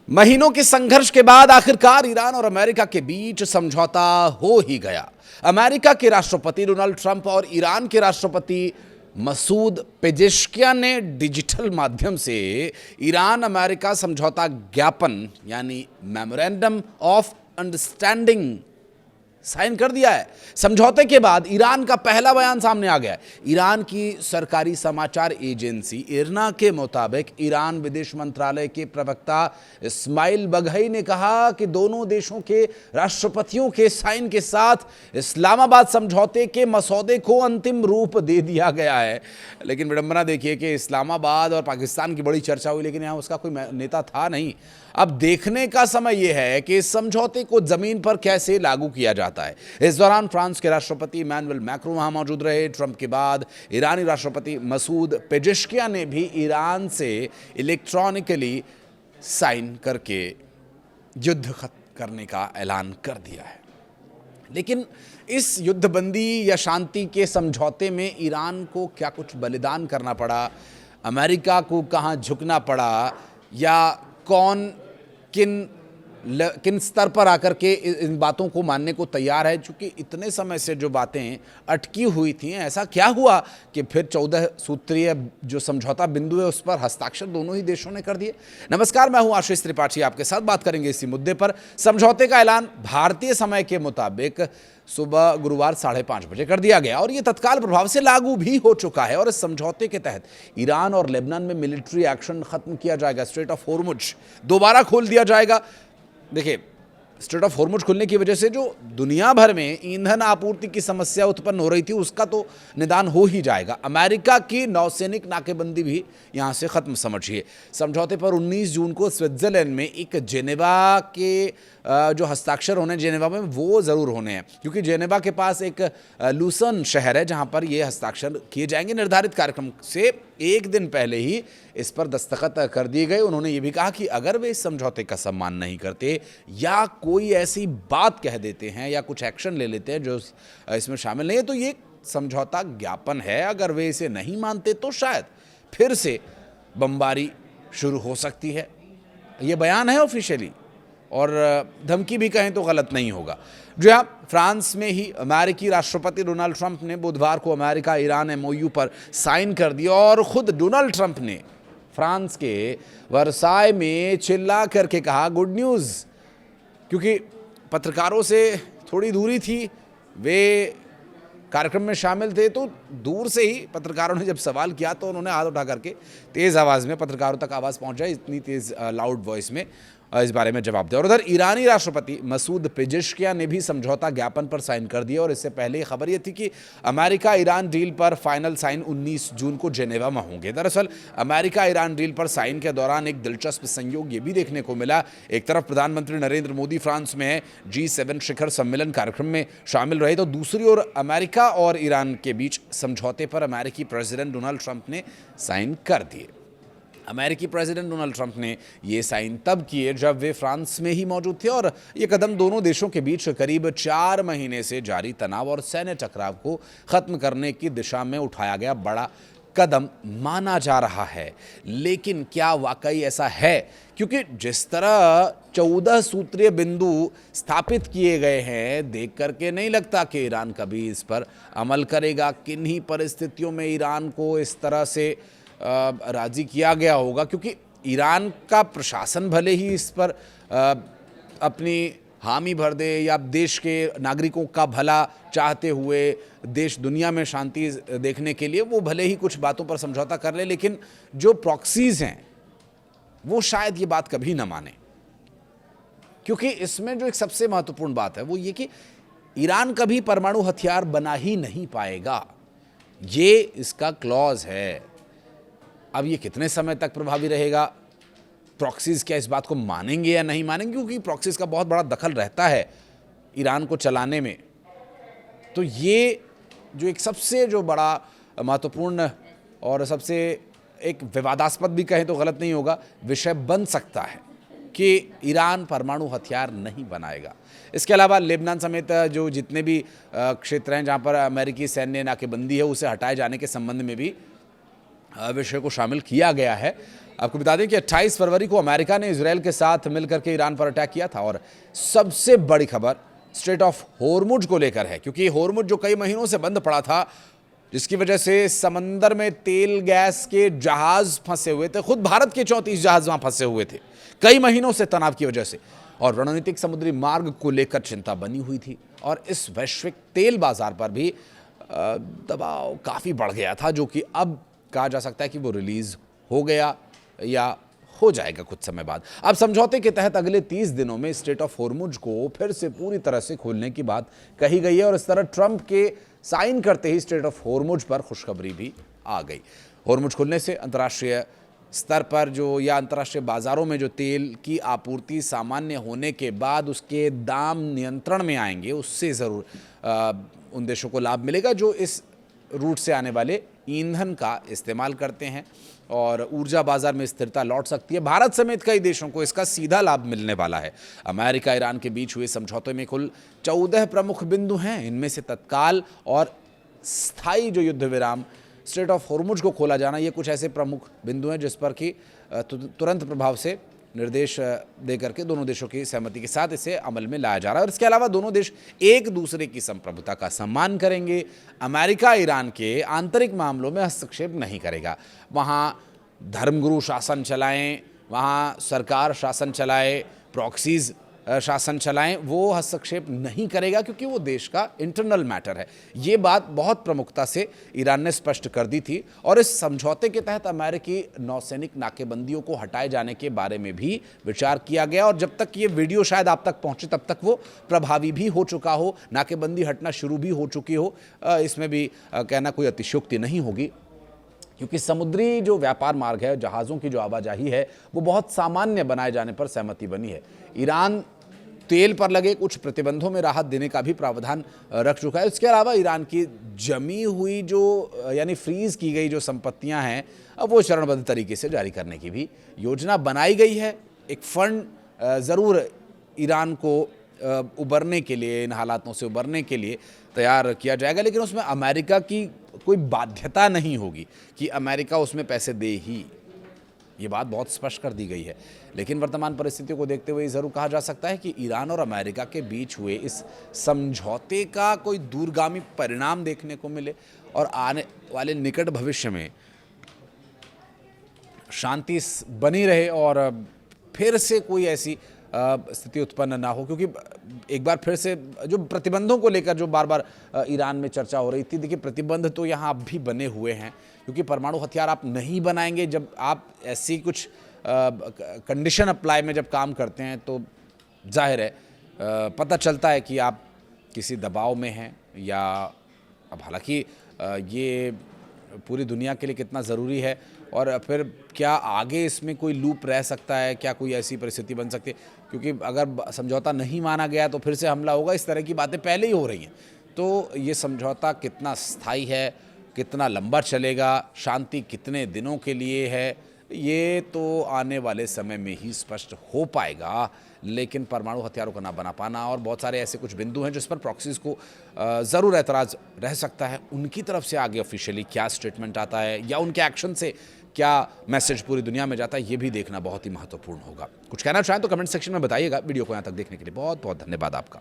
महीनों के संघर्ष के बाद आखिरकार ईरान और अमेरिका के बीच समझौता हो ही गया। अमेरिका के राष्ट्रपति डोनाल्ड ट्रंप और ईरान के राष्ट्रपति मसूद पेजेश्कियान ने डिजिटल माध्यम से ईरान अमेरिका समझौता ज्ञापन यानी मेमोरेंडम ऑफ अंडरस्टैंडिंग साइन कर दिया है। समझौते के बाद ईरान का पहला बयान सामने आ गया है। ईरान की सरकारी समाचार एजेंसी इरना के मुताबिक ईरान विदेश मंत्रालय के प्रवक्ता इस्माइल बघई ने कहा कि दोनों देशों के राष्ट्रपतियों के साइन के साथ इस्लामाबाद समझौते के मसौदे को अंतिम रूप दे दिया गया है। लेकिन विडंबना देखिए कि इस्लामाबाद और पाकिस्तान की बड़ी चर्चा हुई, लेकिन यहाँ उसका कोई नेता था नहीं। अब देखने का समय यह है कि इस समझौते को जमीन पर कैसे लागू किया जाता है। इस दौरान फ्रांस के राष्ट्रपति इमैनुअल मैक्रों वहां मौजूद रहे। ट्रंप के बाद ईरानी राष्ट्रपति मसूद पेजेश्कियान ने भी ईरान से इलेक्ट्रॉनिकली साइन करके युद्ध खत्म करने का ऐलान कर दिया है। लेकिन इस युद्धबंदी या शांति के समझौते में ईरान को क्या कुछ बलिदान करना पड़ा, अमेरिका को कहां झुकना पड़ा, या कौन किन स्तर पर आकर के इन बातों को मानने को तैयार है। क्योंकि इतने समय से जो बातें अटकी हुई थी, ऐसा क्या हुआ कि फिर 14 सूत्रीय जो समझौता बिंदु है उस पर हस्ताक्षर दोनों ही देशों ने कर दिए। नमस्कार, मैं हूं आशीष त्रिपाठी, आपके साथ बात करेंगे इसी मुद्दे पर। समझौते का ऐलान भारतीय समय के मुताबिक सुबह गुरुवार 5:30 बजे कर दिया गया और यह तत्काल प्रभाव से लागू भी हो चुका है। और इस समझौते के तहत ईरान और लेबनान में मिलिट्री एक्शन खत्म किया जाएगा। स्ट्रेट ऑफ होर्मुज दोबारा खोल दिया जाएगा। देखिए, स्ट्रेट ऑफ होर्मुज खुलने की वजह से जो दुनिया भर में ईंधन आपूर्ति की समस्या उत्पन्न हो रही थी उसका तो निदान हो ही जाएगा। अमेरिका की नौसैनिक नाकेबंदी भी यहां से खत्म समझिए। समझौते पर 19 जून को स्विट्जरलैंड में एक जेनेवा के जो हस्ताक्षर होने जेनेवा में वो ज़रूर होने हैं, क्योंकि जेनेवा के पास एक लूसन शहर है जहां पर ये हस्ताक्षर किए जाएंगे। निर्धारित कार्यक्रम से एक दिन पहले ही इस पर दस्तखत कर दिए गए। उन्होंने ये भी कहा कि अगर वे इस समझौते का सम्मान नहीं करते या कोई ऐसी बात कह देते हैं या कुछ एक्शन ले लेते हैं जो इसमें शामिल नहीं है, तो ये समझौता ज्ञापन है। अगर वे इसे नहीं मानते तो शायद फिर से बमबारी शुरू हो सकती है। ये बयान है ऑफिशियली, और धमकी भी कहें तो गलत नहीं होगा। जो यहाँ फ्रांस में ही अमेरिकी राष्ट्रपति डोनाल्ड ट्रंप ने बुधवार को अमेरिका ईरान एमओयू पर साइन कर दिया और खुद डोनाल्ड ट्रंप ने फ्रांस के वर्साय में चिल्ला करके कहा गुड न्यूज़। क्योंकि पत्रकारों से थोड़ी दूरी थी, वे कार्यक्रम में शामिल थे, तो दूर से ही पत्रकारों ने जब सवाल किया तो उन्होंने हाथ उठा करके तेज़ आवाज़ में, पत्रकारों तक आवाज़ पहुंच जाए इतनी तेज़ लाउड वॉइस में इस बारे में जवाब दिया। और उधर ईरानी राष्ट्रपति मसूद पेजेश्कियान ने भी समझौता ज्ञापन पर साइन कर दिया। और इससे पहले खबर यह थी कि अमेरिका ईरान डील पर फाइनल साइन 19 जून को जेनेवा में होंगे। दरअसल अमेरिका ईरान डील पर साइन के दौरान एक दिलचस्प संयोग ये भी देखने को मिला। एक तरफ प्रधानमंत्री नरेंद्र मोदी फ्रांस में G7 शिखर सम्मेलन कार्यक्रम में शामिल रहे, तो दूसरी ओर अमेरिका और ईरान के बीच समझौते पर अमेरिकी प्रेसिडेंट डोनाल्ड ट्रंप ने साइन कर दिए। अमेरिकी प्रेसिडेंट डोनाल्ड ट्रंप ने ये साइन तब किए जब वे फ्रांस में ही मौजूद थे, और ये कदम दोनों देशों के बीच करीब 4 महीने से जारी तनाव और सैन्य टकराव को खत्म करने की दिशा में उठाया गया बड़ा कदम माना जा रहा है। लेकिन क्या वाकई ऐसा है? क्योंकि जिस तरह 14 सूत्रीय बिंदु स्थापित किए गए हैं, देख करके नहीं लगता कि ईरान कभी इस पर अमल करेगा। किन्हीं परिस्थितियों में ईरान को इस तरह से राजी किया गया होगा, क्योंकि ईरान का प्रशासन भले ही इस पर अपनी हामी भर दे या देश के नागरिकों का भला चाहते हुए देश दुनिया में शांति देखने के लिए वो भले ही कुछ बातों पर समझौता कर ले, लेकिन जो प्रॉक्सीज हैं वो शायद ये बात कभी ना माने। क्योंकि इसमें जो एक सबसे महत्वपूर्ण बात है वो ये कि ईरान कभी परमाणु हथियार बना ही नहीं पाएगा, ये इसका क्लॉज है। अब ये कितने समय तक प्रभावी रहेगा? प्रॉक्सीज क्या इस बात को मानेंगे या नहीं मानेंगे? क्योंकि प्रॉक्सीज का बहुत बड़ा दखल रहता है ईरान को चलाने में। तो ये जो एक सबसे जो बड़ा महत्वपूर्ण और सबसे एक विवादास्पद भी कहें तो गलत नहीं होगा विषय बन सकता है कि ईरान परमाणु हथियार नहीं बनाएगा। इसके अलावा लेबनान समेत जो जितने भी क्षेत्र हैं जहाँ पर अमेरिकी सैन्य नाकेबंदी है उसे हटाए जाने के संबंध में भी विषय को शामिल किया गया है। आपको बता दें कि 28 फरवरी को अमेरिका ने इजरायल के साथ मिलकर के ईरान पर अटैक किया था और सबसे बड़ी खबर स्ट्रेट ऑफ होर्मुज को लेकर है, क्योंकि होर्मुज जो कई महीनों से बंद पड़ा था, जिसकी वजह से समंदर में तेल गैस के जहाज फंसे हुए थे। खुद भारत के 34 जहाज वहां फंसे हुए थे कई महीनों से तनाव की वजह से, और रणनीतिक समुद्री मार्ग को लेकर चिंता बनी हुई थी। और इस वैश्विक तेल बाजार पर भी दबाव काफ़ी बढ़ गया था, जो कि अब कहा जा सकता है कि वो रिलीज हो गया या हो जाएगा कुछ समय बाद। अब समझौते के तहत अगले 30 दिनों में स्ट्रेट ऑफ होर्मुज को फिर से पूरी तरह से खोलने की बात कही गई है, और इस तरह ट्रंप के साइन करते ही स्ट्रेट ऑफ होर्मुज पर खुशखबरी भी आ गई। होर्मुज खुलने से अंतर्राष्ट्रीय स्तर पर जो या अंतर्राष्ट्रीय बाजारों में जो तेल की आपूर्ति सामान्य होने के बाद उसके दाम नियंत्रण में आएंगे, उससे ज़रूर उन देशों को लाभ मिलेगा जो इस रूट से आने वाले ईंधन का इस्तेमाल करते हैं, और ऊर्जा बाजार में स्थिरता लौट सकती है। भारत समेत कई देशों को इसका सीधा लाभ मिलने वाला है। अमेरिका ईरान के बीच हुए समझौते में कुल 14 प्रमुख बिंदु हैं। इनमें से तत्काल और स्थायी जो युद्ध विराम, स्ट्रेट ऑफ होर्मुज को खोला जाना, ये कुछ ऐसे प्रमुख बिंदु हैं जिस पर कि तुरंत प्रभाव से निर्देश देकर के दोनों देशों की सहमति के साथ इसे अमल में लाया जा रहा है। और इसके अलावा दोनों देश एक दूसरे की संप्रभुता का सम्मान करेंगे। अमेरिका ईरान के आंतरिक मामलों में हस्तक्षेप नहीं करेगा। वहाँ धर्मगुरु शासन चलाएं, वहाँ सरकार शासन चलाए, प्रॉक्सीज शासन चलाएं, वो हस्तक्षेप नहीं करेगा, क्योंकि वो देश का इंटरनल मैटर है। ये बात बहुत प्रमुखता से ईरान ने स्पष्ट कर दी थी। और इस समझौते के तहत अमेरिकी नौसैनिक नाकेबंदियों को हटाए जाने के बारे में भी विचार किया गया, और जब तक ये वीडियो शायद आप तक पहुंचे तब तक वो प्रभावी भी हो चुका हो, नाकेबंदी हटना शुरू भी हो चुकी हो। इसमें भी कहना कोई अतिशयोक्ति नहीं होगी, क्योंकि समुद्री जो व्यापार मार्ग है, जहाज़ों की जो आवाजाही है, वो बहुत सामान्य बनाए जाने पर सहमति बनी है। ईरान तेल पर लगे कुछ प्रतिबंधों में राहत देने का भी प्रावधान रख चुका है। इसके अलावा ईरान की जमी हुई जो यानी फ्रीज की गई जो संपत्तियां हैं, अब वो चरणबद्ध तरीके से जारी करने की भी योजना बनाई गई है। एक फंड ज़रूर ईरान को उबरने के लिए, इन हालातों से उबरने के लिए तैयार किया जाएगा, लेकिन उसमें अमेरिका की कोई बाध्यता नहीं होगी कि अमेरिका उसमें पैसे दे ही। ये बात बहुत स्पष्ट कर दी गई है। लेकिन वर्तमान परिस्थितियों को देखते हुए ज़रूर कहा जा सकता है कि ईरान और अमेरिका के बीच हुए इस समझौते का कोई दूरगामी परिणाम देखने को मिले, और आने वाले निकट भविष्य में शांति बनी रहे और फिर से कोई ऐसी स्थिति उत्पन्न ना हो। क्योंकि एक बार फिर से जो प्रतिबंधों को लेकर जो बार बार ईरान में चर्चा हो रही थी, देखिए प्रतिबंध तो यहाँ अब भी बने हुए हैं, क्योंकि परमाणु हथियार आप नहीं बनाएंगे जब आप ऐसी कुछ कंडीशन अप्लाई में जब काम करते हैं, तो जाहिर है पता चलता है कि आप किसी दबाव में हैं। या अब हालांकि ये पूरी दुनिया के लिए कितना ज़रूरी है, और फिर क्या आगे इसमें कोई लूप रह सकता है, क्या कोई ऐसी परिस्थिति बन सकती है, क्योंकि अगर समझौता नहीं माना गया तो फिर से हमला होगा। इस तरह की बातें पहले ही हो रही हैं। तो ये समझौता कितना स्थायी है, कितना लंबा चलेगा, शांति कितने दिनों के लिए है, ये तो आने वाले समय में ही स्पष्ट हो पाएगा। लेकिन परमाणु हथियारों का ना बना पाना और बहुत सारे ऐसे कुछ बिंदु हैं जिस पर प्रॉक्सीज को ज़रूर एतराज़ रह सकता है। उनकी तरफ से आगे ऑफिशियली क्या स्टेटमेंट आता है, या उनके एक्शन से क्या मैसेज पूरी दुनिया में जाता है, ये भी देखना बहुत ही महत्वपूर्ण होगा। कुछ कहना चाहें तो कमेंट सेक्शन में बताइएगा। वीडियो को यहाँ तक देखने के लिए बहुत बहुत धन्यवाद आपका।